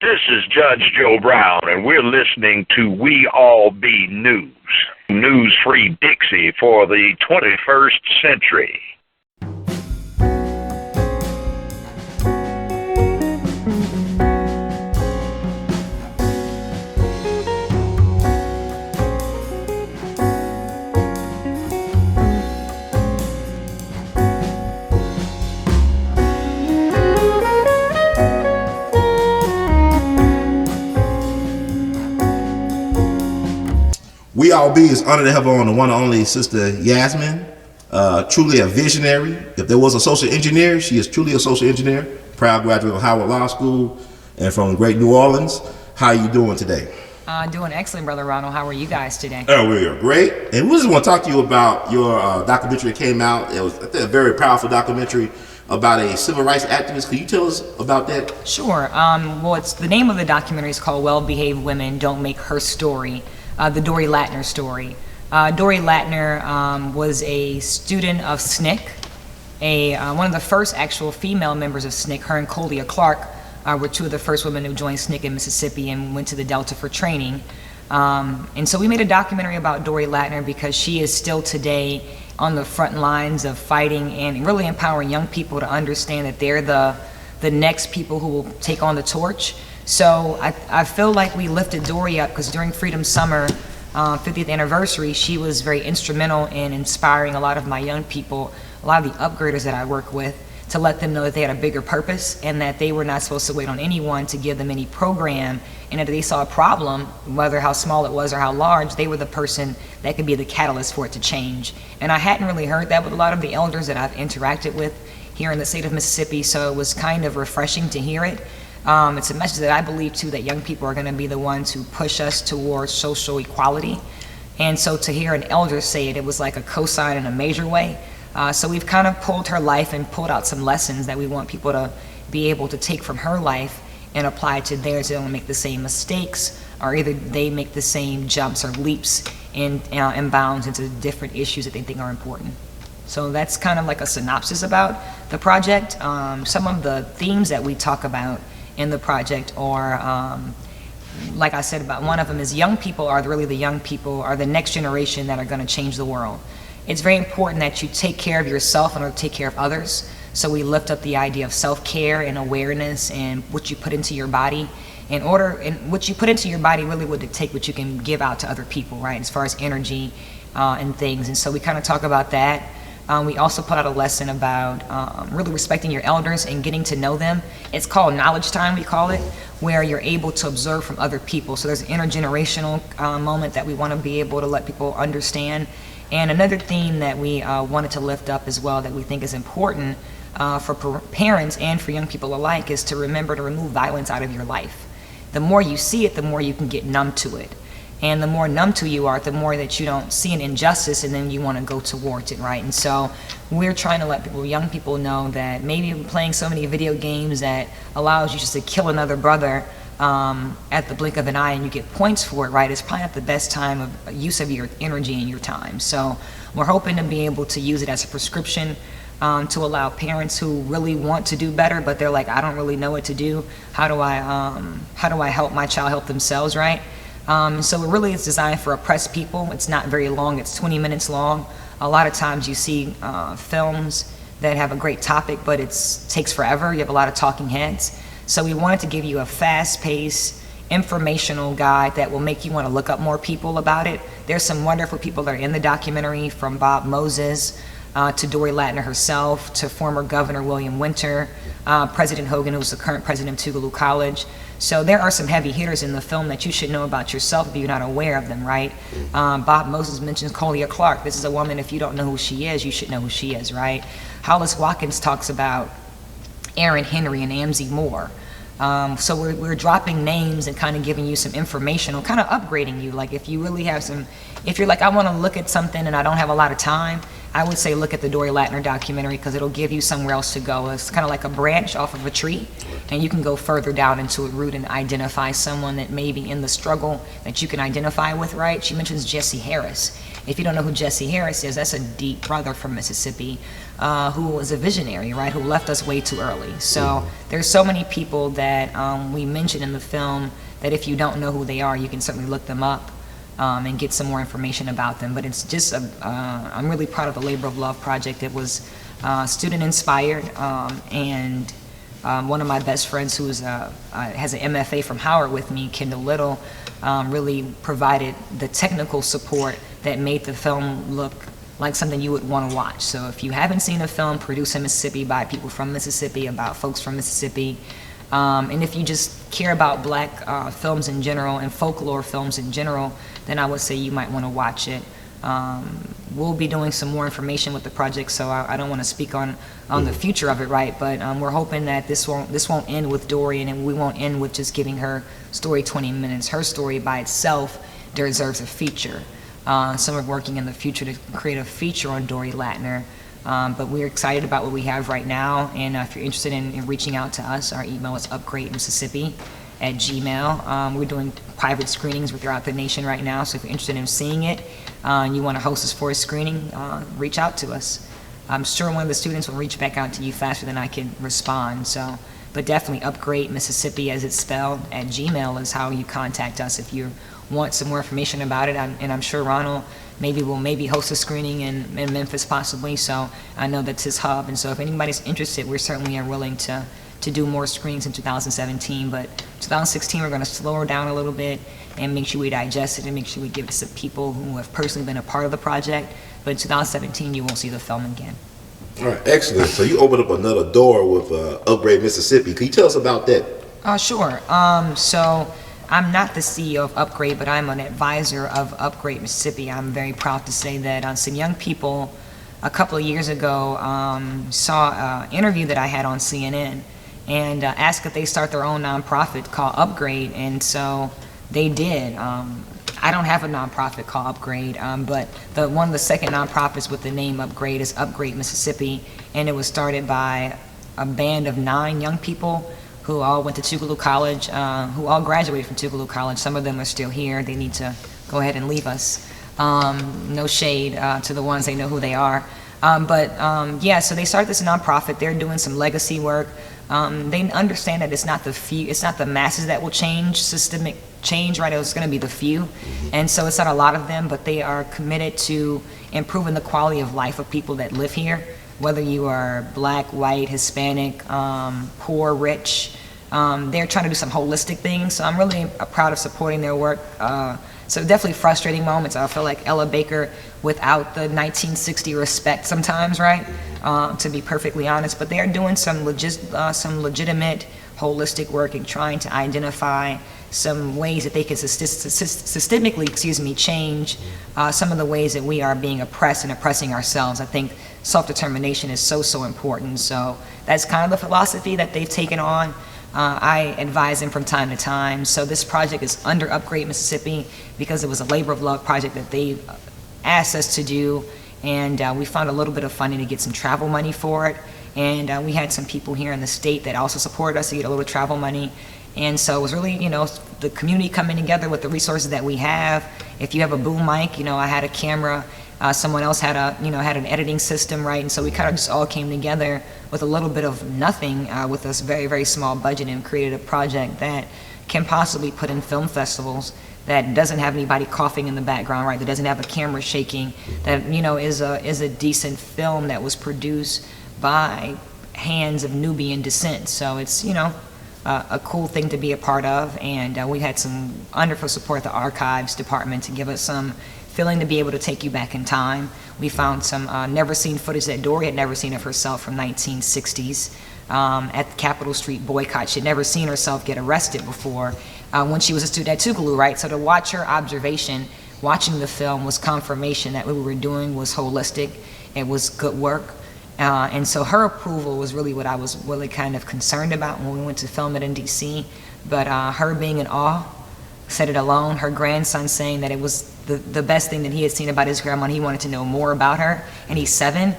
This is Judge Joe Brown, and we're listening to We All Be News. News-free Dixie for the 21st century. We All Be is honored to have on the one and only Sister YasmIN, truly a visionary. If there was a social engineer, she is truly a social engineer, proud graduate of Howard Law School and from great New Orleans. How are you doing today? Doing excellent, Brother Ronald. How are you guys today? Oh, we are great. And we just want to talk to you about your documentary that came out. It was, I think, a very powerful documentary about a civil rights activist. Can you tell us about that? Sure. Well, the name of the documentary is called Well-Behaved Women Don't Make Her Story. The Dory Latner story. Dory Latner was a student of SNCC, one of the first actual female members of SNCC. Her and Colia Clark were two of the first women who joined SNCC in Mississippi and went to the Delta for training. And so we made a documentary about Dory Latner because she is still today on the front lines of fighting and really empowering young people to understand that they're the next people who will take on the torch. So I feel like we lifted Dory up because during Freedom Summer 50th anniversary, she was very instrumental in inspiring a lot of my young people, a lot of the upgraders that I work with, to let them know that they had a bigger purpose and that they were not supposed to wait on anyone to give them any program, and that if they saw a problem, whether how small it was or how large, they were the person that could be the catalyst for it to change. And I hadn't really heard that with a lot of the elders that I've interacted with here in the state of Mississippi, so it was kind of refreshing to hear it. It's a message that I believe too, that young people are going to be the ones who push us towards social equality. And so to hear an elder say it, it was like a cosign in a major way. So we've kind of pulled her life and pulled out some lessons that we want people to be able to take from her life and apply to theirs. They don't make the same mistakes, or either they make the same jumps or leaps and bounds into different issues that they think are important. So that's kind of like a synopsis about the project. Some of the themes that we talk about in the project are, like I said, about one of them is young people are really the young people, are the next generation that are going to change the world. It's very important that you take care of yourself in order to take care of others. So we lift up the idea of self-care and awareness and what you put into your body. And what you put into your body really would dictate what you can give out to other people, right? As far as energy and things. And so we kind of talk about that. We also put out a lesson about really respecting your elders and getting to know them. It's called knowledge time, we call it, where you're able to observe from other people. So there's an intergenerational moment that we want to be able to let people understand. And another theme that we wanted to lift up as well that we think is important for parents and for young people alike is to remember to remove violence out of your life. The more you see it, the more you can get numb to it. And the more numb to you are, the more that you don't see an injustice and then you want to go towards it, right? And so we're trying to let people, young people, know that maybe playing so many video games that allows you just to kill another brother at the blink of an eye and you get points for it, right? It's probably not the best time of use of your energy and your time. So we're hoping to be able to use it as a prescription to allow parents who really want to do better, but they're like, I don't really know what to do. How do I help my child help themselves, right? So it really is designed for oppressed people. It's not very long, it's 20 minutes long. A lot of times you see films that have a great topic, but it takes forever. You have a lot of talking heads. So we wanted to give you a fast-paced, informational guide that will make you want to look up more people about it. There's some wonderful people that are in the documentary, from Bob Moses to Dorie Ladner herself, to former Governor William Winter, President Hogan, who's the current president of Tougaloo College. So there are some heavy hitters in the film that you should know about yourself if you're not aware of them, right? Bob Moses mentions Colia Clark. This is a woman, if you don't know who she is, you should know who she is, right? Hollis Watkins talks about Aaron Henry and Amzie Moore. So we're dropping names and kind of giving you some information, kind of upgrading you. Like if you really have some, if you're like, I want to look at something and I don't have a lot of time, I would say look at the Dory Latner documentary because it'll give you somewhere else to go. It's kind of like a branch off of a tree, and you can go further down into a root and identify someone that may be in the struggle that you can identify with, right? She mentions Jesse Harris. If you don't know who Jesse Harris is, that's a deep brother from Mississippi who was a visionary, right, who left us way too early. So there's so many people that we mentioned in the film that if you don't know who they are, you can certainly look them up and get some more information about them. But it's just, I'm really proud of the Labor of Love project. It was student inspired, and one of my best friends who has an MFA from Howard with me, Kendall Little, really provided the technical support that made the film look like something you would want to watch. So if you haven't seen a film produced in Mississippi by people from Mississippi, about folks from Mississippi, and if you just care about black films in general and folklore films in general, then I would say you might want to watch it. We'll be doing some more information with the project, so I don't want to speak on the future of it, right? But we're hoping that this won't end with Dorie, and we won't end with just giving her story 20 minutes. Her story by itself deserves a feature. So we're working in the future to create a feature on Dory Latner. But we're excited about what we have right now, and if you're interested in reaching out to us, our email is upgrademississippi@gmail. We're doing private screenings throughout the nation right now, so if you're interested in seeing it and you want to host us for a screening, reach out to us. I'm sure one of the students will reach back out to you faster than I can respond. So, but definitely Upgrade Mississippi, as it's spelled, at Gmail is how you contact us if you want some more information about it. And I'm sure Ronald will host a screening in Memphis possibly. So I know that's his hub, and so if anybody's interested, we certainly are willing to do more screenings in 2017. But 2016, we're going to slow her down a little bit and make sure we digest it and make sure we give it to people who have personally been a part of the project. But in 2017, you won't see the film again. All right, excellent. So you opened up another door with Upgrade Mississippi. Can you tell us about that? Sure. So I'm not the CEO of Upgrade, but I'm an advisor of Upgrade Mississippi. I'm very proud to say that some young people a couple of years ago saw an interview that I had on CNN and asked if they start their own nonprofit called Upgrade, and so they did. I don't have a nonprofit called Upgrade, but one of the second nonprofits with the name Upgrade is Upgrade Mississippi, and it was started by a band of 9 young people who all went to Tougaloo College, who all graduated from Tougaloo College. Some of them are still here. They need to go ahead and leave us. No shade to the ones, they know who they are. Yeah, so they started this nonprofit. They're doing some legacy work. They understand that it's not the masses that will change systemic change, right? It's going to be the few, and so it's not a lot of them, but they are committed to improving the quality of life of people that live here, whether you are black, white, Hispanic, poor, rich. They're trying to do some holistic things, so I'm really proud of supporting their work. So definitely frustrating moments. I feel like Ella Baker without the 1960 respect sometimes, right? To be perfectly honest, but they are doing some legitimate holistic work and trying to identify some ways that they can systemically, change some of the ways that we are being oppressed and oppressing ourselves. I think self-determination is so important. So that's kind of the philosophy that they've taken on. I advise them from time to time. So this project is under Upgrade Mississippi because it was a labor of love project that they asked us to do, and we found a little bit of funding to get some travel money for it, and we had some people here in the state that also supported us to get a little travel money. And so it was really, the community coming together with the resources that we have. If you have a boom mic, I had a camera. Someone else had had an editing system, right? And so we kind of just all came together with a little bit of nothing, with this very, very small budget, and created a project that can possibly put in film festivals, that doesn't have anybody coughing in the background, right? That doesn't have a camera shaking, that, is a decent film that was produced by hands of Nubian descent. So it's, a cool thing to be a part of, and we had some wonderful support at the archives department to give us some feeling to be able to take you back in time. We found some never seen footage that Dorie had never seen of herself from 1960s at the Capitol Street boycott. She'd never seen herself get arrested before when she was a student at Tougaloo, right? So to watch her observation, watching the film, was confirmation that what we were doing was holistic, it was good work. And so her approval was really what I was really kind of concerned about when we went to film it in DC. But her being in awe said it alone. Her grandson saying that it was the best thing that he had seen about his grandma, and he wanted to know more about her, and he's 7,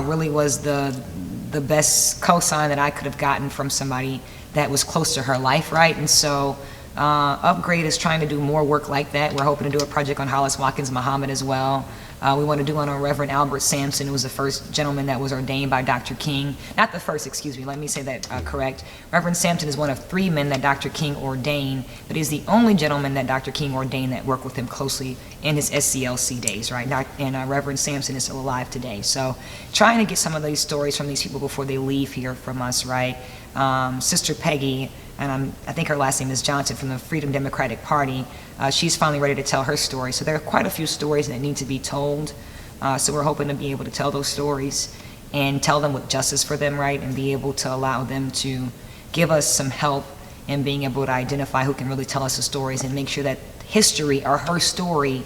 really was the best cosign that I could have gotten from somebody that was close to her life, right? And so Upgrade is trying to do more work like that. We're hoping to do a project on Hollis Watkins Muhammad as well. We want to do one on Reverend Albert Sampson, who was the first gentleman that was ordained by Dr. King. Not the first, excuse me, let me say that correct. Reverend Sampson is one of 3 men that Dr. King ordained, but he's the only gentleman that Dr. King ordained that worked with him closely in his SCLC days, right? And Reverend Sampson is still alive today. So trying to get some of these stories from these people before they leave here from us, right? Sister Peggy, and I think her last name is Johnson, from the Freedom Democratic Party, she's finally ready to tell her story. So there are quite a few stories that need to be told. So we're hoping to be able to tell those stories and tell them with justice for them, right? And be able to allow them to give us some help in being able to identify who can really tell us the stories and make sure that history, or her story,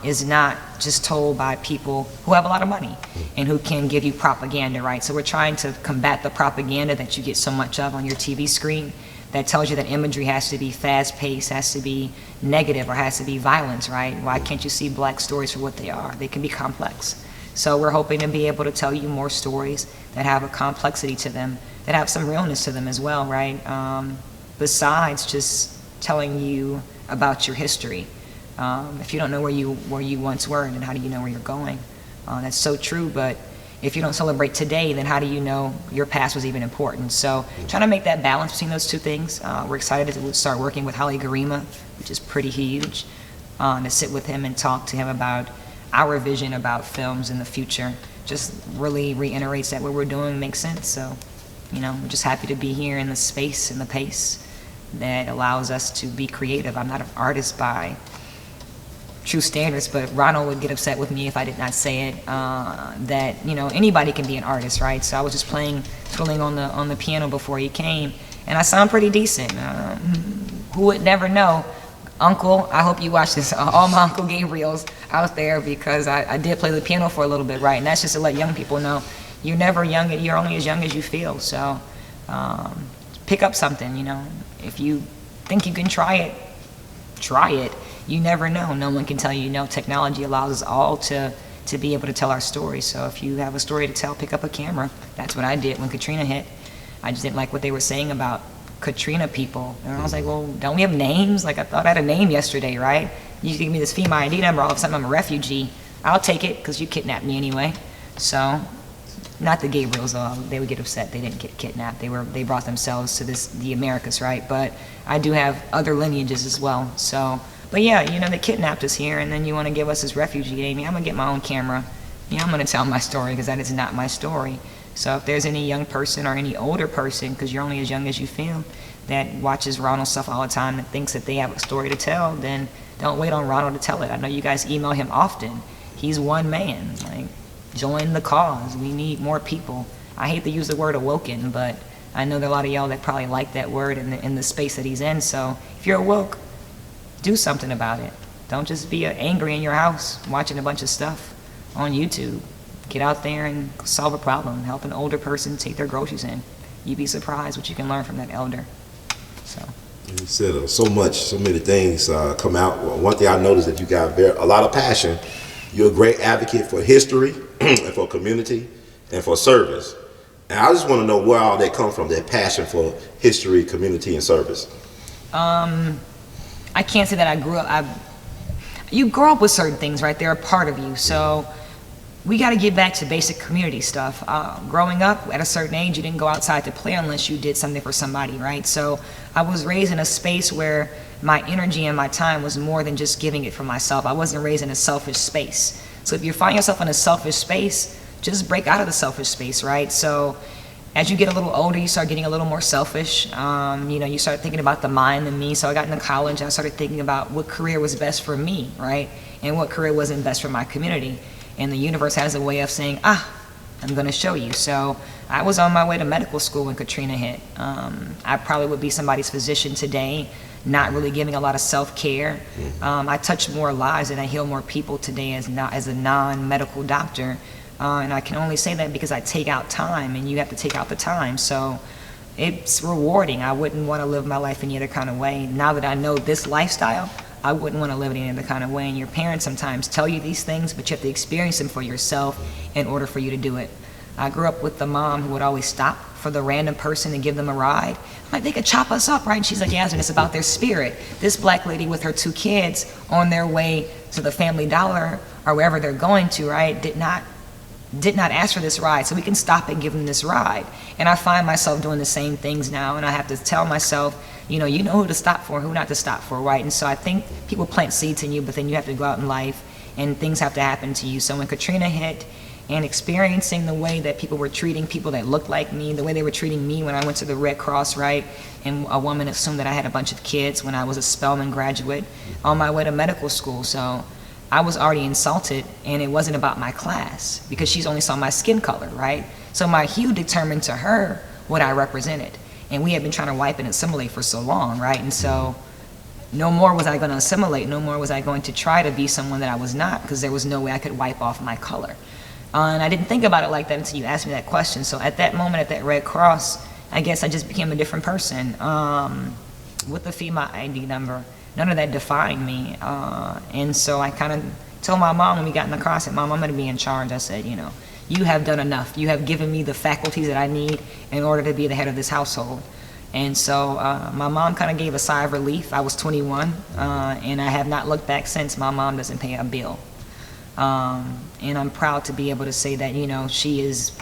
is not just told by people who have a lot of money and who can give you propaganda, right? So we're trying to combat the propaganda that you get so much of on your TV screen that tells you that imagery has to be fast-paced, has to be negative, or has to be violence, right? Why can't you see black stories for what they are? They can be complex. So we're hoping to be able to tell you more stories that have a complexity to them, that have some realness to them as well, right? Besides just telling you about your history. If you don't know where you once were, then how do you know where you're going? That's so true, but if you don't celebrate today, then how do you know your past was even important? So trying to make that balance between those two things. We're excited to start working with Holly Garima, which is pretty huge, to sit with him and talk to him about our vision about films in the future. Just really reiterates that what we're doing makes sense. So, we're just happy to be here in the space and the pace that allows us to be creative. I'm not an artist by true standards, but Ronald would get upset with me if I did not say it, that anybody can be an artist, right? So I was just twiddling on the piano before he came, and I sound pretty decent. Who would never know? Uncle, I hope you watch this. All my Uncle Gabriels out there, because I did play the piano for a little bit, right? And that's just to let young people know you're never young, you're only as young as you feel. So pick up something, If you think you can try it, try it. You never know. No one can tell you no. Technology allows us all to be able to tell our story. So if you have a story to tell, pick up a camera. That's what I did when Katrina hit. I just didn't like what they were saying about Katrina people. And I was like, well, don't we have names? Like, I thought I had a name yesterday, right? You give me this FEMA ID number, all of a sudden I'm a refugee. I'll take it, because you kidnapped me anyway. So, not the Gabriels, though. They would get upset. They didn't get kidnapped. They brought themselves to the Americas, right? But I do have other lineages as well. So, but yeah, they kidnapped us here, and then you want to give us this refugee name. I'm going to get my own camera. I'm going to tell my story, because that is not my story. So if there's any young person or any older person, because you're only as young as you feel, that watches Ronald stuff all the time and thinks that they have a story to tell, then don't wait on Ronald to tell it. I know you guys email him often. He's one man. Like, join the cause. We need more people. I hate to use the word awoken, but I know there are a lot of y'all that probably like that word in the space that he's in. So if you're awoke, do something about it. Don't just be angry in your house watching a bunch of stuff on YouTube. Get out there and solve a problem. Help an older person take their groceries in. You'd be surprised what you can learn from that elder. So. You said so many things come out. Well, one thing I noticed that you got a lot of passion. You're a great advocate for history and for community and for service. And I just want to know where all that comes from, that passion for history, community, and service. I can't say that I grew up. You grow up with certain things, right? They're a part of you. So we got to get back to basic community stuff. Growing up at a certain age, you didn't go outside to play unless you did something for somebody, right? So I was raised in a space where my energy and my time was more than just giving it for myself. I wasn't raised in a selfish space. So if you find yourself in a selfish space, just break out of the selfish space, right? So as you get a little older, you start getting a little more selfish. You start thinking about the mind and me. So I got into college, and I started thinking about what career was best for me, right? And what career wasn't best for my community. And the universe has a way of saying, I'm going to show you. So I was on my way to medical school when Katrina hit. I probably would be somebody's physician today, not really giving a lot of self-care. I touch more lives and I heal more people today as a non-medical doctor. And I can only say that because I take out time, and you have to take out the time. So it's rewarding. I wouldn't want to live my life any other kind of way. Now that I know this lifestyle, I wouldn't want to live it any other kind of way. And your parents sometimes tell you these things, but you have to experience them for yourself in order for you to do it. I grew up with the mom who would always stop for the random person to give them a ride. I'm like, they could chop us up, right? And she's like, Yasmin, it's about their spirit. This black lady with her 2 kids on their way to the Family Dollar or wherever they're going to, right, did not ask for this ride, so we can stop and give them this ride. And I find myself doing the same things now, and I have to tell myself, you know who to stop for, who not to stop for, right? And so I think people plant seeds in you, but then you have to go out in life, and things have to happen to you. So when Katrina hit, and experiencing the way that people were treating people that looked like me, the way they were treating me when I went to the Red Cross, right? And a woman assumed that I had a bunch of kids when I was a Spelman graduate on my way to medical school. So I was already insulted, and it wasn't about my class because she's only saw my skin color, right? So my hue determined to her what I represented. And we had been trying to wipe and assimilate for so long, right? And so no more was I going to assimilate, no more was I going to try to be someone that I was not, because there was no way I could wipe off my color. And I didn't think about it like that until you asked me that question. So at that moment, at that Red Cross, I guess I just became a different person with the FEMA ID number. None of that defined me. And so I kind of told my mom when we got in the car, I said, Mom, I'm going to be in charge. I said, you have done enough. You have given me the faculties that I need in order to be the head of this household. And so my mom kind of gave a sigh of relief. I was 21, and I have not looked back since. My mom doesn't pay a bill. And I'm proud to be able to say that, she is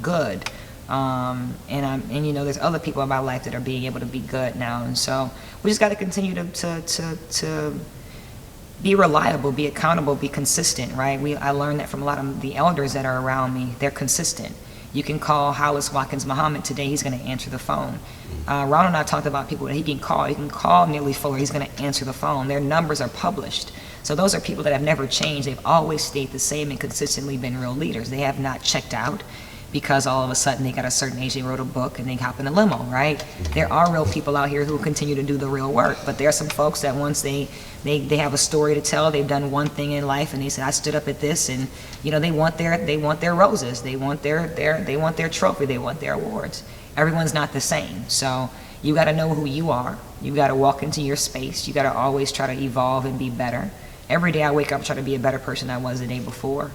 good. And there's other people in my life that are being able to be good now. And so we just got to continue to be reliable, be accountable, be consistent, right? I learned that from a lot of the elders that are around me. They're consistent. You can call Hollis Watkins Muhammad today, he's going to answer the phone. Ronald and I talked about people that he can call. He can call Neely Fuller, he's going to answer the phone. Their numbers are published. So those are people that have never changed. They've always stayed the same and consistently been real leaders. They have not checked out because all of a sudden they got a certain age, they wrote a book, and they hop in a limo, right? There are real people out here who continue to do the real work, but there are some folks that once they have a story to tell, they've done one thing in life, and they said, I stood up at this, and they want their roses, they want their trophy, they want their awards. Everyone's not the same, so you got to know who you are. You got to walk into your space. You got to always try to evolve and be better. Every day I wake up, try to be a better person than I was the day before.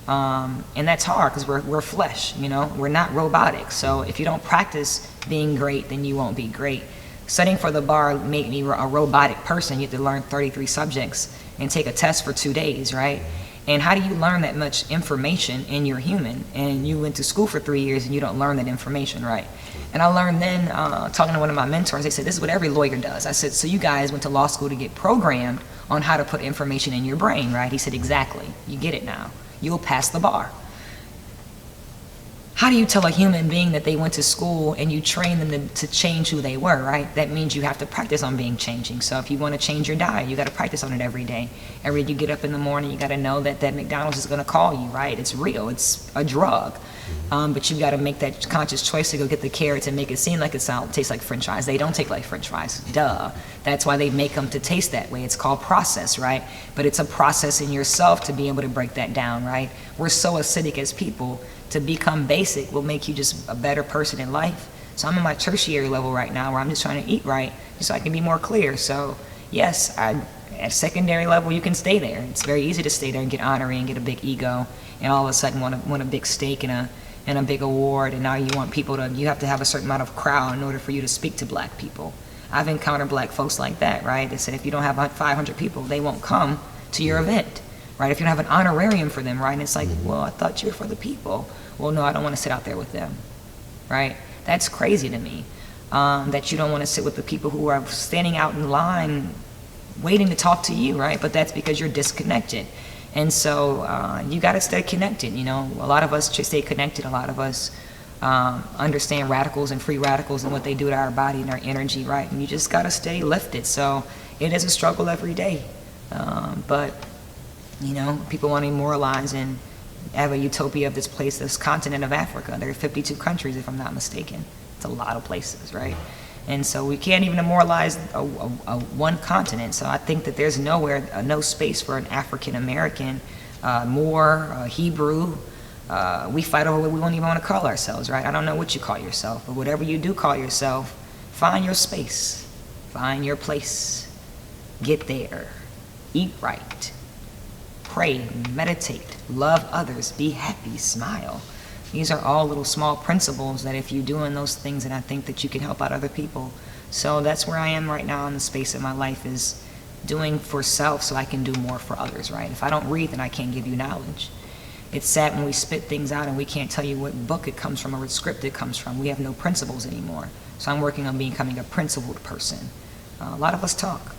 And that's hard because we're flesh, we're not robotic. So if you don't practice being great, then you won't be great. Studying for the bar made me a robotic person. You have to learn 33 subjects and take a test for 2 days, right? And how do you learn that much information and you're human? And you went to school for 3 years and you don't learn that information, right? And I learned then, talking to one of my mentors, they said, this is what every lawyer does. I said, so you guys went to law school to get programmed on how to put information in your brain, right? He said, exactly. You get it now. You'll pass the bar. How do you tell a human being that they went to school and you train them to change who they were, right? That means you have to practice on being changing. So if you want to change your diet, you got to practice on it every day. Every day you get up in the morning, you got to know that McDonald's is going to call you, right? It's real. It's a drug. But you got to make that conscious choice to go get the carrots and make it seem like it tastes like French fries. They don't taste like French fries. Duh. That's why they make them to taste that way. It's called process, right? But it's a process in yourself to be able to break that down, right? We're so acidic as people. To become basic will make you just a better person in life. So I'm in my tertiary level right now where I'm just trying to eat right just so I can be more clear. So yes, at secondary level, you can stay there. It's very easy to stay there and get honorary and get a big ego and all of a sudden want a big steak and a big award, and now you have to have a certain amount of crowd in order for you to speak to black people. I've encountered black folks like that, right? They said if you don't have 500 people, they won't come to your event. Right? If you don't have an honorarium for them, right? And it's like, well, I thought you were for the people. Well, no, I don't want to sit out there with them, right? That's crazy to me, that you don't want to sit with the people who are standing out in line waiting to talk to you, right? But that's because you're disconnected. And so you got to stay connected, A lot of us stay connected. A lot of us understand radicals and free radicals and what they do to our body and our energy, right? And you just got to stay lifted. So it is a struggle every day. But people want to immortalize and have a utopia of this place, this continent of Africa. There are 52 countries, if I'm not mistaken. It's a lot of places, right? And so we can't even immortalize one continent. So I think that there's no space for an African American, MOOR, Hebrew. We fight over what we won't even want to call ourselves, right? I don't know what you call yourself, but whatever you do call yourself, find your space, find your place, get there, eat right. Pray, meditate, love others, be happy, smile. These are all little small principles that if you're doing those things, and I think that you can help out other people. So that's where I am right now in the space of my life, is doing for self so I can do more for others, right? If I don't read, then I can't give you knowledge. It's sad when we spit things out and we can't tell you what book it comes from or what script it comes from. We have no principles anymore. So I'm working on becoming a principled person. A lot of us talk.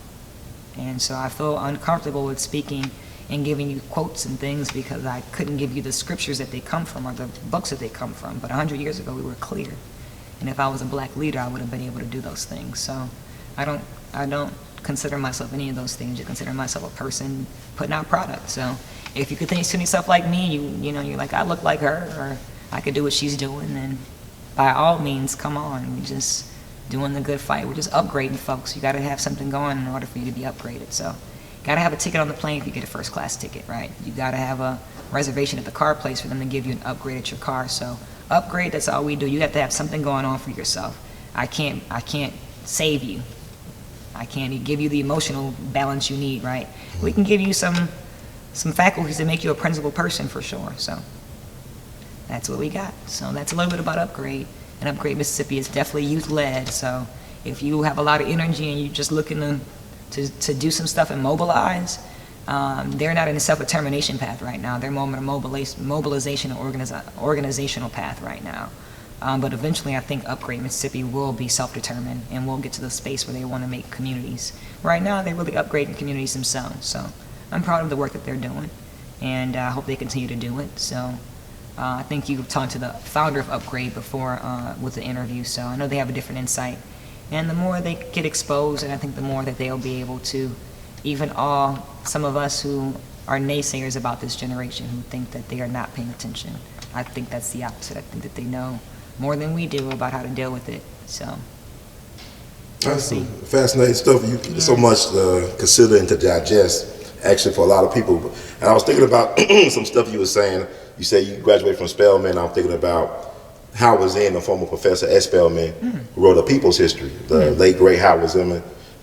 And so I feel uncomfortable with speaking and giving you quotes and things because I couldn't give you the scriptures that they come from or the books that they come from. But 100 years ago, we were clear. And if I was a black leader, I would have been able to do those things. So I don't consider myself any of those things. I consider myself a person putting out product. So if you could think to yourself like me, you know, you're like, I look like her, or I could do what she's doing, then by all means, come on. We're just doing the good fight. We're just upgrading folks. You got to have something going in order for you to be upgraded. So got to have a ticket on the plane if you get a first class ticket, right? You got to have a reservation at the car place for them to give you an upgrade at your car. So upgrade, that's all we do. You have to have something going on for yourself. I can't save you. I can't give you the emotional balance you need, right? We can give you some faculties to make you a principled person for sure. So that's what we got. So that's a little bit about Upgrade. And Upgrade Mississippi is definitely youth-led. So if you have a lot of energy and you're just looking to do some stuff and mobilize, they're not in a self-determination path right now. They're more in a mobilization or organizational path right now. But eventually I think Upgrade Mississippi will be self-determined and will get to the space where they want to make communities. Right now they're really upgrading communities themselves. So I'm proud of the work that they're doing, and I hope they continue to do it. So I think you've talked to the founder of Upgrade before with the interview, so I know they have a different insight. And the more they get exposed, and I think the more that they'll be able to even awe some of us who are naysayers about this generation, who think that they are not paying attention. I think that's the opposite. I think that they know more than we do about how to deal with it. So we'll see. Fascinating stuff. You so much to consider and to digest, actually, for a lot of people. And I was thinking about some stuff you were saying. You say you graduated from Spelman. I'm thinking about Howard Zinn, the former professor at Spelman, who wrote A People's History, the late great Howard Zimmerman.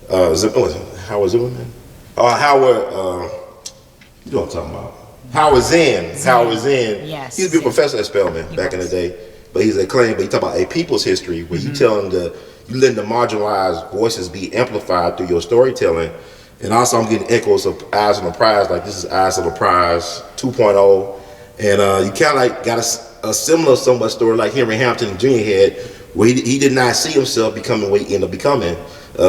Howard Zimmerman? Howard, you know what I'm talking about. Howard Zinn. Howard Zinn. Yes. He was a good professor at Spelman back in the day. But he's acclaimed, but he talk about A People's History, where you tell them you letting the marginalized voices be amplified through your storytelling. And also I'm getting echoes of Eyes on the Prize, like this is Eyes on the Prize 2.0. And you kind of like got a similar somewhat story like Henry Hampton Jr. had, where he did not see himself becoming what he ended up becoming,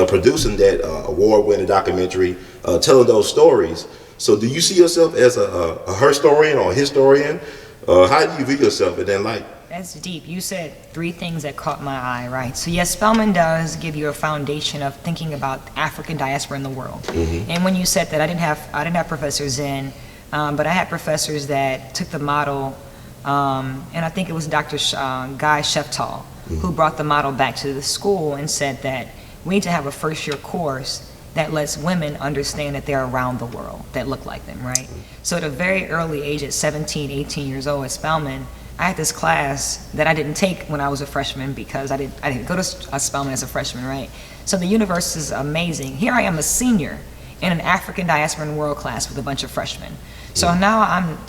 producing that award-winning documentary, telling those stories. So do you see yourself as a HErStorian or a historian? How do you view yourself in that light? That's deep. You said three things that caught my eye, right? So yes, Spelman does give you a foundation of thinking about African diaspora in the world. And when you said that, I didn't have Professor Zinn, but I had professors that took the model, and I think it was Dr. Guy Sheftal, who brought the model back to the school and said that we need to have a first-year course that lets women understand that they're around the world that look like them, right? So at a very early age, at 17, 18 years old at Spelman, I had this class that I didn't take when I was a freshman because I didn't go to Spelman as a freshman, right? So the universe is amazing. Here I am, a senior in an African diaspora and world class with a bunch of freshmen. So now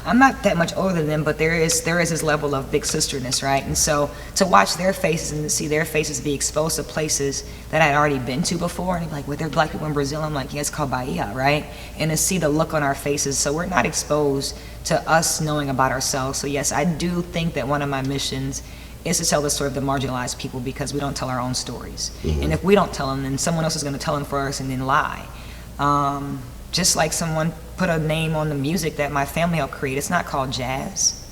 I'm not that much older than them, but there is this level of big sisterness, right? And so to watch their faces and to see their faces be exposed to places that I had already been to before, and they're like, well, there are black people in Brazil. I'm like, yeah, it's called Bahia, right? And to see the look on our faces, so we're not exposed to us knowing about ourselves. So yes, I do think that one of my missions is to tell the story of the marginalized people, because we don't tell our own stories. And if we don't tell them, then someone else is going to tell them for us and then lie. Just like someone put a name on the music that my family helped create. It's not called jazz.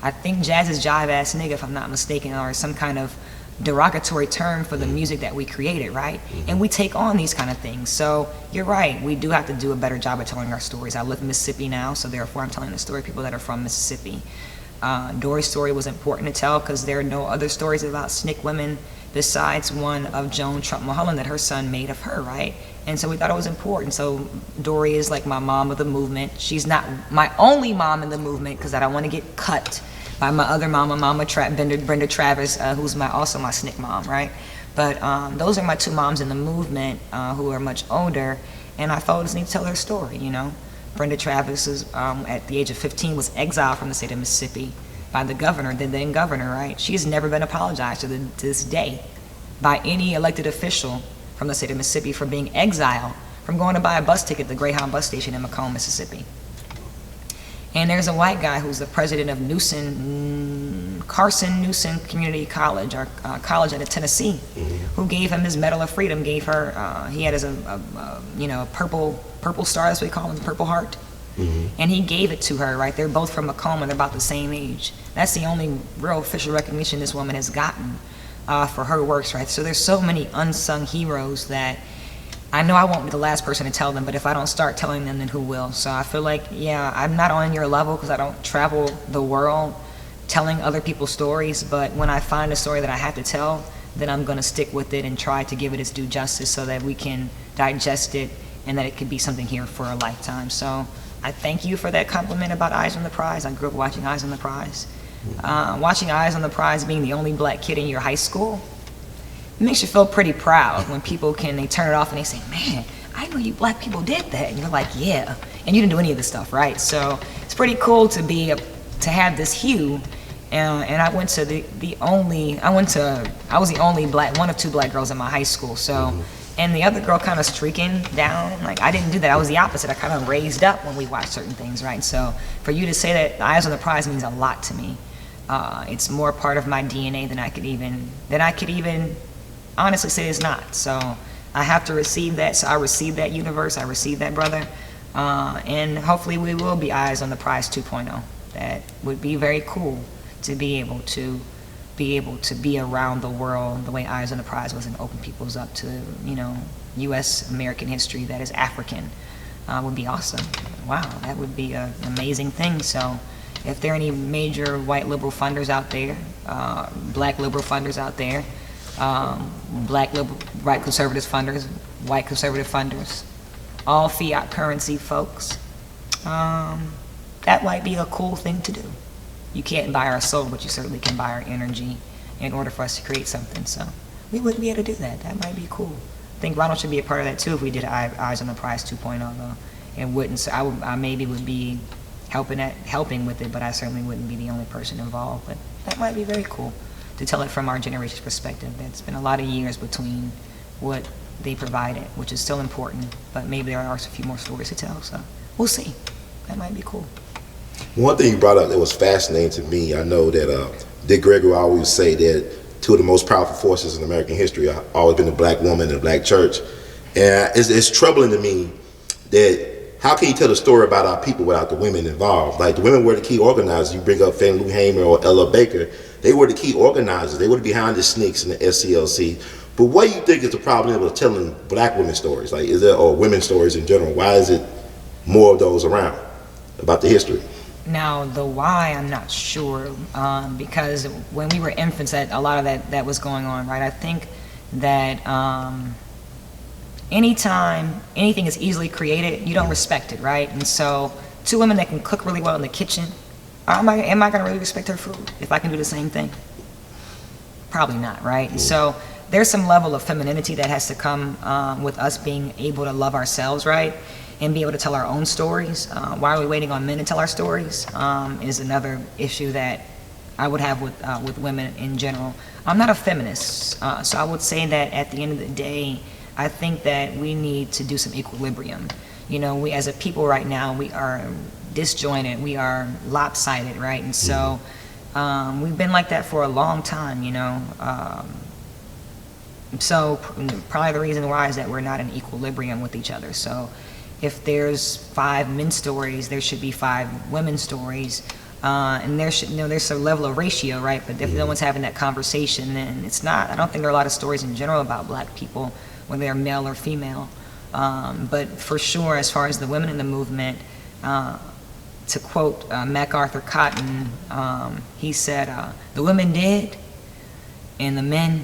I think jazz is jive ass nigga, if I'm not mistaken, or some kind of derogatory term for the music that we created, right? And we take on these kind of things. So you're right, we do have to do a better job of telling our stories. I live in Mississippi now, so therefore I'm telling the story of people that are from Mississippi. Dory's story was important to tell because there are no other stories about SNCC women besides one of Joan Trump Mulholland that her son made of her, right? And so we thought it was important. So Dory is like my mom of the movement. She's not my only mom in the movement because I don't want to get cut by my other mama, Brenda Travis, who's also my SNCC mom, right? But those are my two moms in the movement who are much older, and I felt I just need to tell their story, you know? Brenda Travis, is, at the age of 15, was exiled from the state of Mississippi by the governor, the then governor, right? She has never been apologized to this day by any elected official from the state of Mississippi for being exiled from going to buy a bus ticket at the Greyhound bus station in Macomb, Mississippi. And there's a white guy who's the president of Carson Newson Community College, or college out of Tennessee, who gave him his Medal of Freedom. Gave her, he had a purple star, that's what we call him, the Purple Heart, and he gave it to her. Right, they're both from Macomb and they're about the same age. That's the only real official recognition this woman has gotten for her works. Right, so there's so many unsung heroes that I know I won't be the last person to tell them, but if I don't start telling them, then who will? So I feel like, yeah, I'm not on your level because I don't travel the world telling other people's stories, but when I find a story that I have to tell, then I'm going to stick with it and try to give it its due justice so that we can digest it and that it could be something here for a lifetime. So I thank you for that compliment about Eyes on the Prize. I grew up watching Eyes on the Prize. Watching Eyes on the Prize, being the only black kid in your high school, it makes you feel pretty proud when people they turn it off and they say, man, I know you black people did that. And you're like, yeah. And you didn't do any of this stuff, right? So it's pretty cool to have this hue. And I went to I was the only one of two black girls in my high school. So, and the other girl kind of streaking down, like I didn't do that. I was the opposite. I kind of raised up when we watched certain things, right? So for you to say that Eyes on the Prize means a lot to me. It's more part of my DNA than I could even honestly say it's not. So I have to receive that. So I receive that universe. I receive that, brother. And hopefully we will be Eyes on the Prize 2.0. That would be very cool to be able to be around the world the way Eyes on the Prize was and open people's up to, U.S. American history that is African. Would be awesome. Wow, that would be an amazing thing. So if there are any major white liberal funders out there, black liberal funders out there, black liberal, right conservative funders, white conservative funders, all fiat currency folks, that might be a cool thing to do. You can't buy our soul, but you certainly can buy our energy in order for us to create something. So we wouldn't be able to do that. That might be cool. I think Ronald should be a part of that too if we did Eyes on the Prize 2.0 though. And wouldn't, so I maybe would be helping with it, but I certainly wouldn't be the only person involved. But that might be very cool to tell it from our generation's perspective. It's been a lot of years between what they provided, which is still important, but maybe there are a few more stories to tell, so we'll see. That might be cool. One thing you brought up that was fascinating to me, I know that Dick Gregory always say that two of the most powerful forces in American history have always been the black woman and the black church. And it's troubling to me that how can you tell a story about our people without the women involved? Like the women were the key organizers. You bring up Fannie Lou Hamer or Ella Baker. They were the key organizers. They were behind the SNCCs and the SCLC. But what do you think is the problem with telling black women stories? Like, is there, or women's stories in general? Why is it more of those around about the history? Now, the why, I'm not sure, because when we were infants, a lot of that was going on, right? I think that anytime anything is easily created, you don't respect it, right? And so, two women that can cook really well in the kitchen, am I going to really respect her food if I can do the same thing? Probably not, right? And so, there's some level of femininity that has to come with us being able to love ourselves, right? And be able to tell our own stories. Why are we waiting on men to tell our stories? Is another issue that I would have with women in general. I'm not a feminist, so I would say that at the end of the day, I think that we need to do some equilibrium. You know, we as a people right now, we are disjointed, we are lopsided, right? And so we've been like that for a long time, you know. So probably the reason why is that we're not in equilibrium with each other. So if there's 5 men's stories, there should be 5 women's stories, and there should, there's a level of ratio, right? But if no one's having that conversation, then it's not. I don't think there are a lot of stories in general about black people, whether they're male or female. But for sure, as far as the women in the movement, to quote MacArthur Cotton, he said, "The women did, and the men,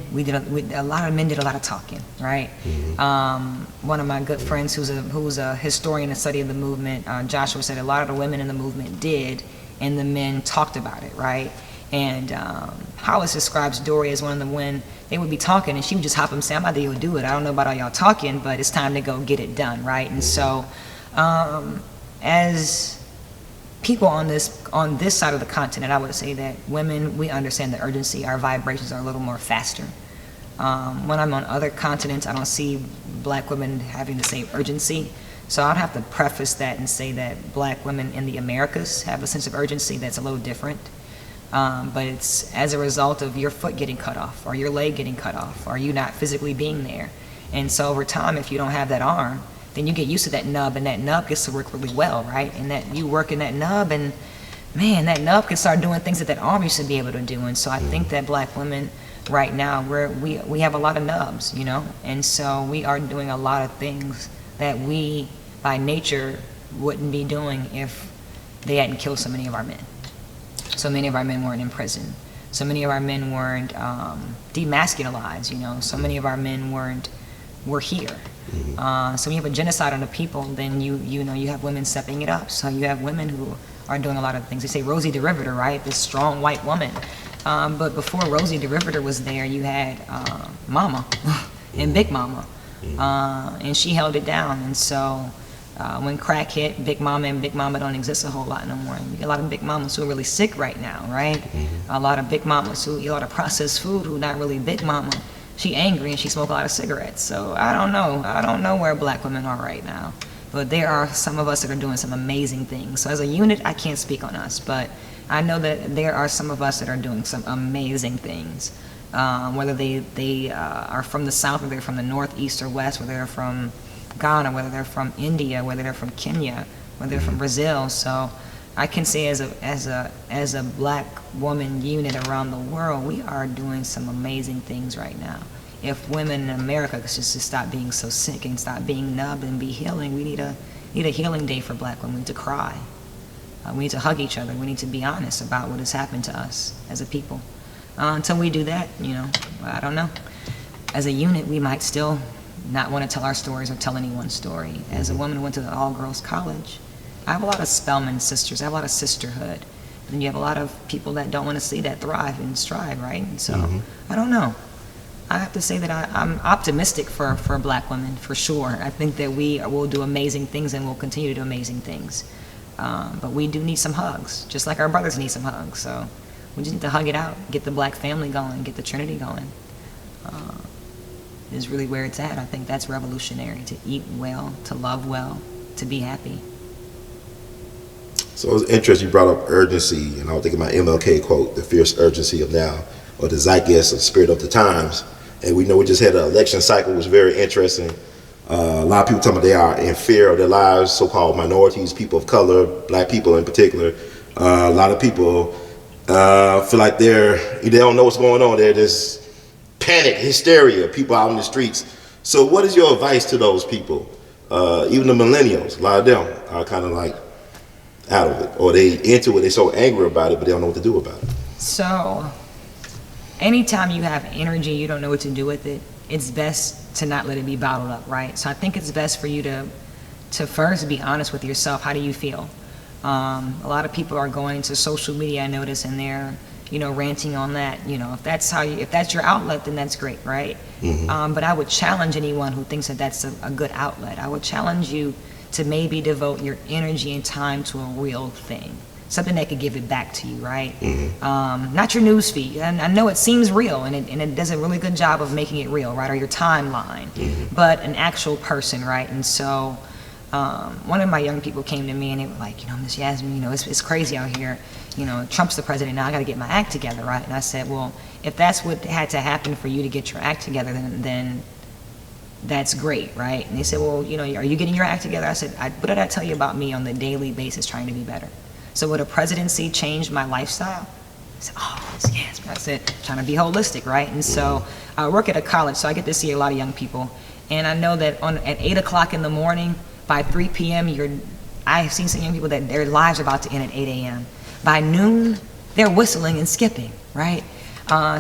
a lot of men did a lot of talking," right? One of my good friends who's a historian and study of the movement, Joshua, said a lot of the women in the movement did, and the men talked about it, right? And Hollis describes Dorie as one of them when they would be talking and she would just hop up and say, "I'm about to go do it. I don't know about all y'all talking, but it's time to go get it done," right? And so as people on this side of the continent, I would say that women, we understand the urgency. Our vibrations are a little more faster. When I'm on other continents, I don't see black women having the same urgency. So I'd have to preface that and say that black women in the Americas have a sense of urgency that's a little different. But it's as a result of your foot getting cut off, or your leg getting cut off, or you not physically being there. And so over time, if you don't have that arm, then you get used to that nub, and that nub gets to work really well, right? And that you work in that nub, and man, that nub can start doing things that that arm used to be able to do. And so I think that black women right now, we have a lot of nubs, you know? And so we are doing a lot of things that we, by nature, wouldn't be doing if they hadn't killed so many of our men. So many of our men weren't in prison. So many of our men weren't demasculinized, you know? So many of our men were here. So when you have a genocide on the people, then you know you have women stepping it up. So you have women who are doing a lot of things. They say Rosie the Riveter, right? This strong white woman. But before Rosie the Riveter was there, you had Mama and Big Mama, and she held it down. And so when crack hit, Big Mama and Big Mama don't exist a whole lot no more. And you get a lot of Big Mamas who are really sick right now, right? A lot of Big Mamas who eat a lot of processed food who not really Big Mama. She angry and she smoke a lot of cigarettes. So I don't know where black women are right now. But there are some of us that are doing some amazing things. So as a unit, I can't speak on us, but I know that there are some of us that are doing some amazing things. Whether they are from the South, whether they're from the North, East, or West, whether they're from Ghana, whether they're from India, whether they're from Kenya, whether they're from Brazil. So I can say as a black woman unit around the world, we are doing some amazing things right now. If women in America could just stop being so sick and stop being numb and be healing, we need a healing day for black women. We need to cry. We need to hug each other. We need to be honest about what has happened to us as a people. Until we do that, you know, I don't know. As a unit, we might still not want to tell our stories or tell anyone's story. As a woman who went to the all-girls college, I have a lot of Spelman sisters. I have a lot of sisterhood. And you have a lot of people that don't want to see that thrive and strive, right? And so, I don't know. I have to say that I'm optimistic for black women, for sure. I think that we will do amazing things and will continue to do amazing things. But we do need some hugs, just like our brothers need some hugs. So we just need to hug it out, get the black family going, get the Trinity going. Is really where it's at. I think that's revolutionary, to eat well, to love well, to be happy. So it's interesting you brought up urgency, and I was thinking about MLK quote, the fierce urgency of now, or the zeitgeist, or the spirit of the times. And we know we just had an election cycle, which was very interesting. A lot of people talking about they are in fear of their lives, so-called minorities, people of color, black people in particular. A lot of people feel like they don't know what's going on. They're just panic, hysteria, people out in the streets. So what is your advice to those people? Even the millennials, a lot of them are kind of like out of it, or they into it, they're so angry about it, but they don't know what to do about it. So anytime you have energy, you don't know what to do with it, it's best to not let it be bottled up, right? So I think it's best for you to first be honest with yourself. How do you feel? A lot of people are going to social media, I notice, and they're, you know, ranting on that. You know, if that's your outlet, then that's great, right? But I would challenge anyone who thinks that that's a good outlet. I would challenge you to maybe devote your energy and time to a real thing, something that could give it back to you, right? Not your news feed. And I know it seems real, and it does a really good job of making it real, right? Or your timeline, but an actual person, right? And so one of my young people came to me and they were like, you know, Miss Yasmin, you know, it's crazy out here. You know, Trump's the president now, I gotta get my act together, right? And I said, well, if that's what had to happen for you to get your act together, then that's great, right? And they said, well, you know, are you getting your act together? I said, what did I tell you about me on the daily basis trying to be better? So would a presidency change my lifestyle? I said, oh, yes. I said, trying to be holistic, right? And so I work at a college, so I get to see a lot of young people. And I know that at 8 o'clock in the morning, by 3 p.m., I've seen some young people that their lives are about to end at 8 a.m. By noon, they're whistling and skipping, right?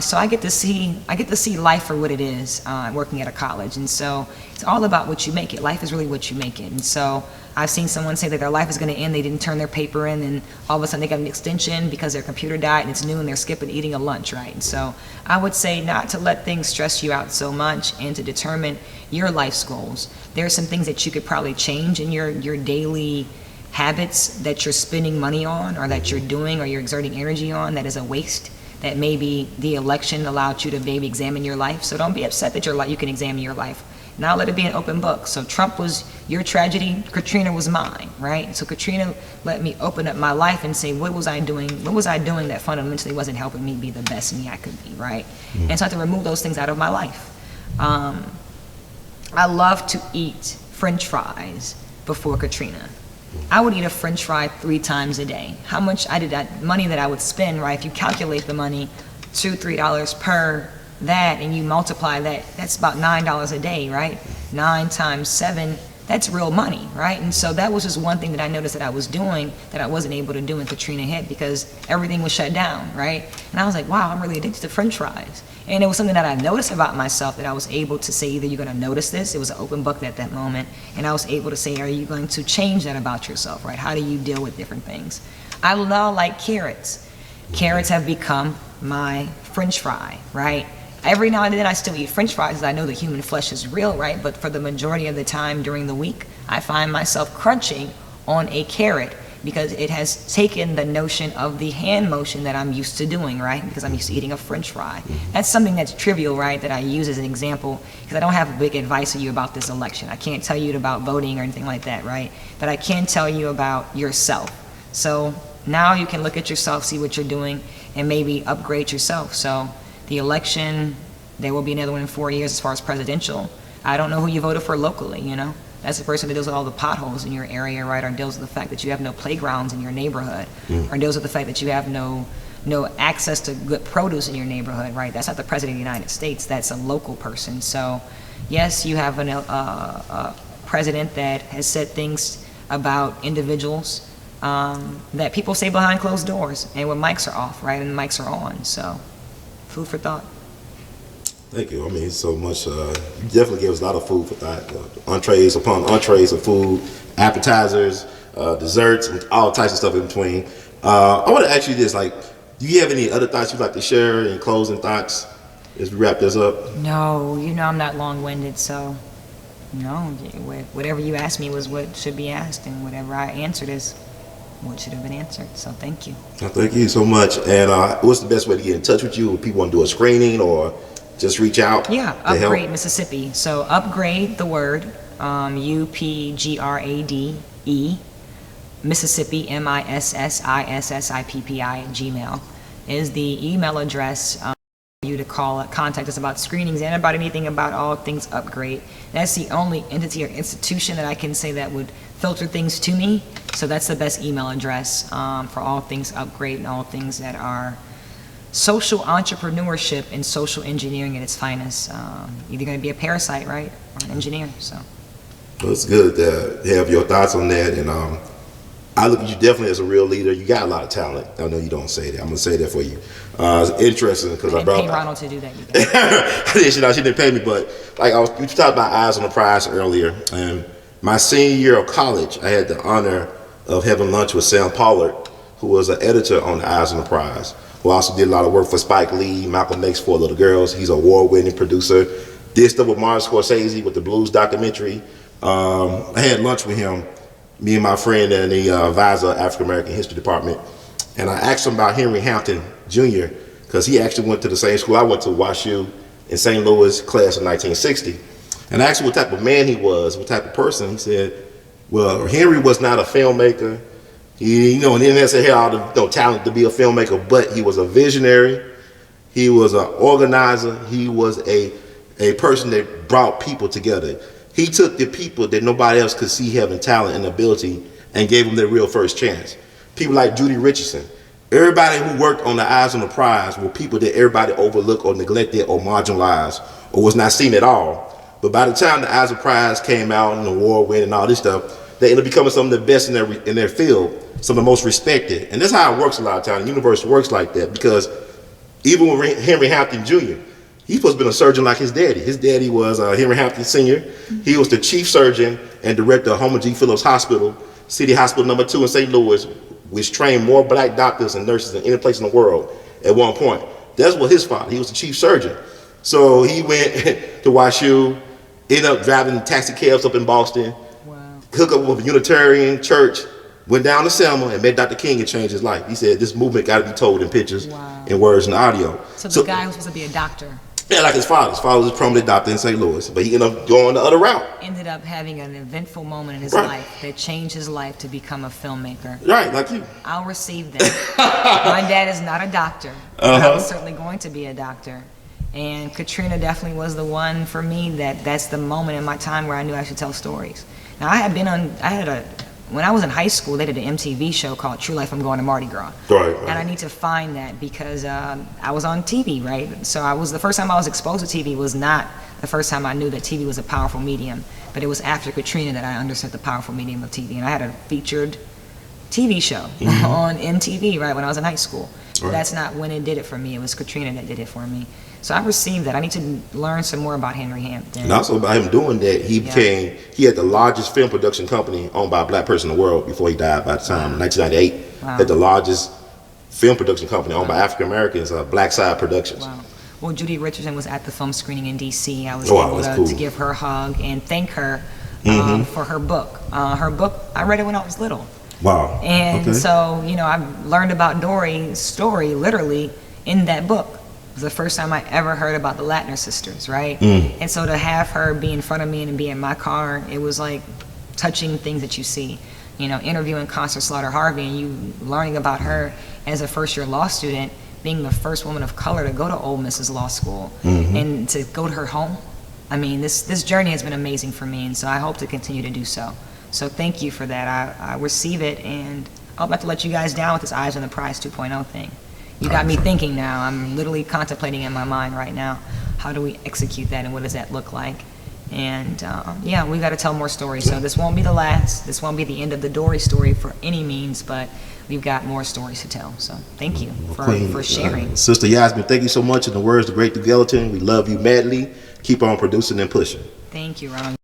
So I get to see life for what it is, working at a college. And so it's all about what you make it. Life is really what you make it. And so I've seen someone say that their life is going to end, they didn't turn their paper in, and all of a sudden they got an extension because their computer died and it's noon, they're skipping eating a lunch, right? And so I would say not to let things stress you out so much, and to determine your life's goals. There are some things that you could probably change in your daily habits that you're spending money on, or that you're doing, or you're exerting energy on, that is a waste, that maybe the election allowed you to maybe examine your life. So don't be upset that you can examine your life. Now let it be an open book. So Trump was your tragedy, Katrina was mine, right? So Katrina let me open up my life and say, what was I doing? What was I doing that fundamentally wasn't helping me be the best me I could be, right? And so I had to remove those things out of my life. I love to eat French fries before Katrina. I would eat a French fry 3 times a day. How much money that I would spend, right? If you calculate the money, $2-3 per that, and you multiply that, that's about $9 a day, right? 9 times 7, that's real money, right? And so that was just one thing that I noticed that I was doing that I wasn't able to do when Katrina hit, because everything was shut down, right? And I was like, wow, I'm really addicted to French fries. And it was something that I noticed about myself, that I was able to say, either you're going to notice this, it was an open book at that moment, and I was able to say, are you going to change that about yourself, right? How do you deal with different things? I now like carrots. Carrots have become my French fry, right? Every now and then I still eat French fries, because I know the human flesh is real, right? But for the majority of the time during the week, I find myself crunching on a carrot, because it has taken the notion of the hand motion that I'm used to doing, right? Because I'm used to eating a French fry. That's something that's trivial, right? That I use as an example, because I don't have a big advice for you about this election. I can't tell you about voting or anything like that, right? But I can tell you about yourself. So now you can look at yourself, see what you're doing, and maybe upgrade yourself. So the election, there will be another one in 4 years as far as presidential. I don't know who you voted for locally, you know? That's the person that deals with all the potholes in your area, right? Or deals with the fact that you have no playgrounds in your neighborhood, or deals with the fact that you have no access to good produce in your neighborhood, right? That's not the president of the United States. That's a local person. So yes, you have a president that has said things about individuals that people say behind closed doors, and when mics are off, right? And the mics are on. So food for thought. Thank you. I mean, so much. You definitely gave us a lot of food for thought. Entrees upon entrees of food, appetizers, desserts, and all types of stuff in between. I want to ask you this: like, do you have any other thoughts you'd like to share? Any closing thoughts as we wrap this up? No, you know I'm not long-winded, so no. Whatever you asked me was what should be asked, and whatever I answered is what should have been answered. So thank you. Thank you so much. And what's the best way to get in touch with you? If people want to do a screening or just reach out? Yeah, Upgrade Mississippi. So Upgrade, the word, UPGRADE, Mississippi, MISSISSIPPI at Gmail is the email address for you to contact us about screenings and about anything about all things Upgrade. That's the only entity or institution that I can say that would filter things to me. So that's the best email address for all things Upgrade and all things that are social entrepreneurship and social engineering at its finest. Either going to be a parasite, right, or an engineer. So well, it's good to have your thoughts on that. And I look at you definitely as a real leader. You got a lot of talent. I know you don't say that. I'm going to say that for you. It's interesting because I brought. Pay Ronald to do that. She didn't pay me, but like we talked about Eyes on the Prize earlier. And my senior year of college, I had the honor of having lunch with Sam Pollard, who was an editor on the Eyes on the Prize, who also did a lot of work for Spike Lee, Malcolm X, Four Little Girls. He's an award-winning producer. Did stuff with Martin Scorsese with the Blues documentary. I had lunch with him, me and my friend and the advisor of African American History Department, and I asked him about Henry Hampton Jr. because he actually went to the same school I went to, WashU, in St. Louis, class of 1960. And I asked him what type of man he was, what type of person. He said, well, Henry was not a filmmaker. He, and he didn't necessarily have all the talent to be a filmmaker, but he was a visionary. He was an organizer. He was a person that brought people together. He took the people that nobody else could see having talent and ability and gave them their real first chance. People like Judy Richardson. Everybody who worked on the Eyes on the Prize were people that everybody overlooked or neglected or marginalized or was not seen at all. But by the time the Eyes on the Prize came out and the award win and all this stuff, they ended up becoming some of the best in their field, some of the most respected. And that's how it works a lot of times. The universe works like that because even with Henry Hampton Jr., he's supposed to have been a surgeon like his daddy. His daddy was Henry Hampton Sr. He was the chief surgeon and director of Homer G. Phillips Hospital, City Hospital No. 2 in St. Louis, which trained more black doctors and nurses than any place in the world at one point. That's what his father, he was the chief surgeon. So he went to WashU, ended up driving taxi cabs up in Boston, hook up with a Unitarian church, Went down to Selma and met Dr. King and changed his life. He said this movement got to be told in pictures, Wow. in words, and audio. So the guy who's supposed to be a doctor Yeah, like his father. His father was a prominent doctor in St. Louis, but he ended up going the other route. ended up having an eventful moment in his Right. life that changed his life to become a filmmaker. Right, like you. I'll receive that. My dad is not a doctor, but I was certainly going to be a doctor. And Katrina definitely was the one for me that's the moment in my time where I knew I should tell stories. Now when I was in high school, they did an MTV show called True Life, I'm Going to Mardi Gras. Right. And I need to find that because I was on TV, right? So the first time I was exposed to TV was not the first time I knew that TV was a powerful medium, but it was after Katrina that I understood the powerful medium of TV. And I had a featured TV show on MTV, right, when I was in high school. Right. That's not when it did it for me. It was Katrina that did it for me. So I received that. I need to learn some more about Henry Hampton. And also about him doing that, he had the largest film production company owned by a black person in the world before he died by the time, 1998. Wow. Had the largest film production company owned by African Americans, Black Side Productions. Wow. Well, Judy Richardson was at the film screening in D.C. I was able to give her a hug and thank her for her book. Her book, I read it when I was little. Wow. And so, I've learned about Dory's story literally in that book. It was the first time I ever heard about the Latner sisters, right? And so to have her be in front of me and be in my car, it was like touching things that you see. Interviewing Constance Slaughter Harvey and you learning about her as a first-year law student, being the first woman of color to go to Ole Miss's law school and to go to her home. I mean, this journey has been amazing for me, and so I hope to continue to do so. So thank you for that. I receive it, and I'm about to let you guys down with this Eyes on the Prize 2.0 thing. You got me thinking now. I'm literally contemplating in my mind right now, how do we execute that and what does that look like? And we got to tell more stories. So this won't be the last. This won't be the end of the Dory story for any means, but we've got more stories to tell. So thank you for sharing. Sister YasmIN, thank you so much. In the words of the great Duke Ellington, we love you madly. Keep on producing and pushing. Thank you, Ron.